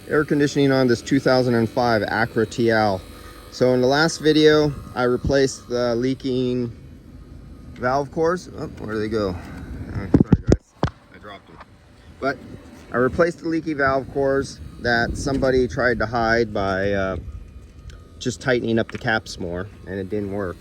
air conditioning on this 2005 Acura TL. So in the last video, I replaced the leaking valve cores. Oh, where do they go? Sorry guys, I dropped them. But I replaced the leaky valve cores that somebody tried to hide by just tightening up the caps more, and it didn't work.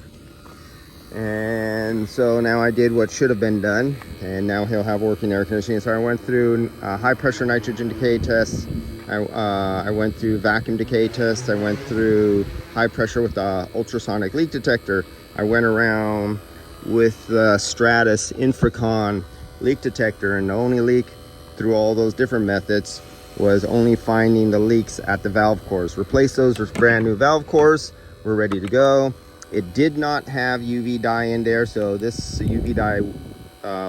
And so now I did what should have been done, and now he'll have working air conditioning. So I went through high pressure nitrogen decay tests. I went through vacuum decay tests. I went through high pressure with the ultrasonic leak detector. I went around with the Stratus Infracon leak detector, and the only leak through all those different methods was only finding the leaks at the valve cores. Replace those with brand new valve cores. We're ready to go. It did not have UV dye in there, so this UV dye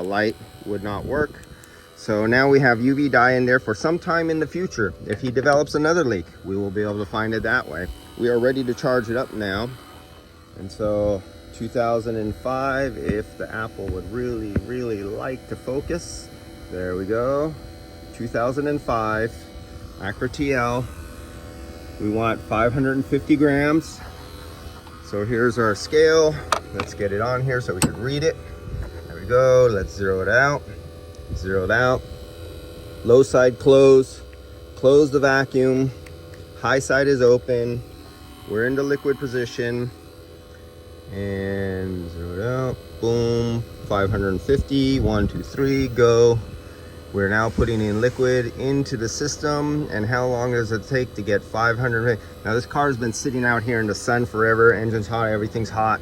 light would not work. So now we have UV dye in there for some time in the future. If he develops another leak, we will be able to find it that way. We are ready to charge it up now. And so 2005, if the Apple would really like to focus. There we go. 2005 Acura TL. We want 550 grams. So here's our scale. Let's get it on here so we can read it. There we go. Let's zero it out. Zero it out. Low side close. Close the vacuum. High side is open. We're in the liquid position. And zero it out. Boom. 550. 1, 2, 3. Go. We're now putting in liquid into the system. And how long does it take to get 500? Now this car has been sitting out here in the sun forever. Engine's hot, everything's hot.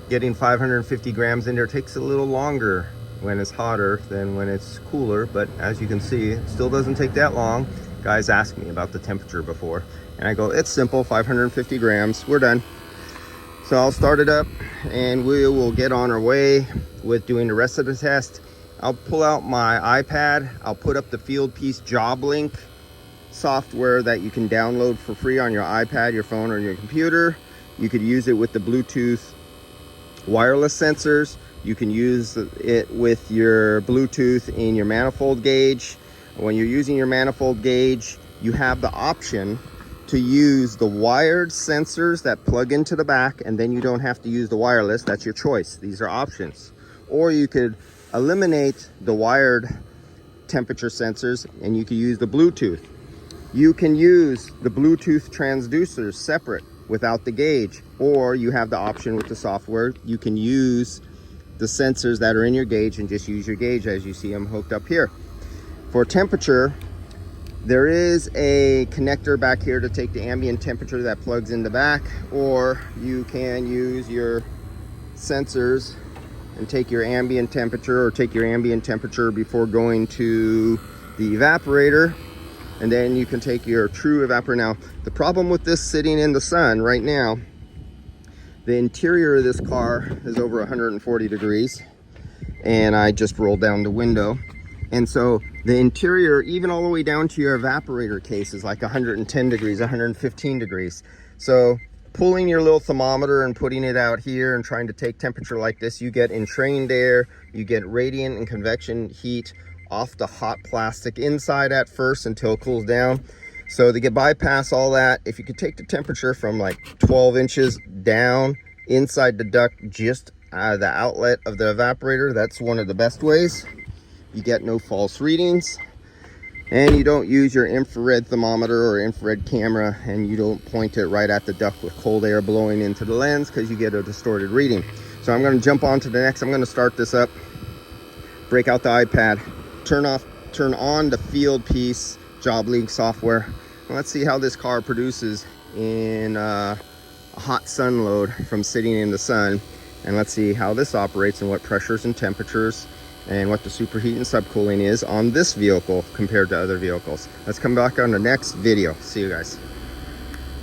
Getting 550 grams in there takes a little longer when it's hotter than when it's cooler. But as you can see, it still doesn't take that long. Guys asked me about the temperature before. And I go, it's simple, 550 grams, we're done. So I'll start it up and we will get on our way with doing the rest of the test. I'll pull out my iPad. I'll put up the Field Piece Job Link software that you can download for free on your iPad, your phone, or your computer. You could use it with the Bluetooth wireless sensors. You can use it with your Bluetooth in your manifold gauge. When you're using your manifold gauge, you have the option to use the wired sensors that plug into the back, and then you don't have to use the wireless. That's your choice. These are options. Or you could eliminate the wired temperature sensors and you can use the Bluetooth. You can use the Bluetooth transducers separate without the gauge, or you have the option with the software. You can use the sensors that are in your gauge and just use your gauge as you see them hooked up here. For temperature, there is a connector back here to take the ambient temperature that plugs in the back, or you can use your sensors and take your ambient temperature, or take your ambient temperature before going to the evaporator, and then you can take your true evaporator. Now, the problem with this sitting in the sun right now, the interior of this car is over 140 degrees, and I just rolled down the window. And so the interior, even all the way down to your evaporator case, is like 110 degrees, 115 degrees. So pulling your little thermometer and putting it out here and trying to take temperature like this, you get entrained air, you get radiant and convection heat off the hot plastic inside at first until it cools down. So to bypass all that, if you could take the temperature from like 12 inches down inside the duct, just out of the outlet of the evaporator, that's one of the best ways. You get no false readings, and you don't use your infrared thermometer or infrared camera, and you don't point it right at the duct with cold air blowing into the lens, because you get a distorted reading. So I'm going to jump on to the next. I'm going to start this up, break out the iPad, turn on the Field Piece Job Link software. And let's see how this car produces in a hot sun load from sitting in the sun. And let's see how this operates and what pressures and temperatures and what the superheat and subcooling is on this vehicle compared to other vehicles. Let's come back on the next video. See you guys.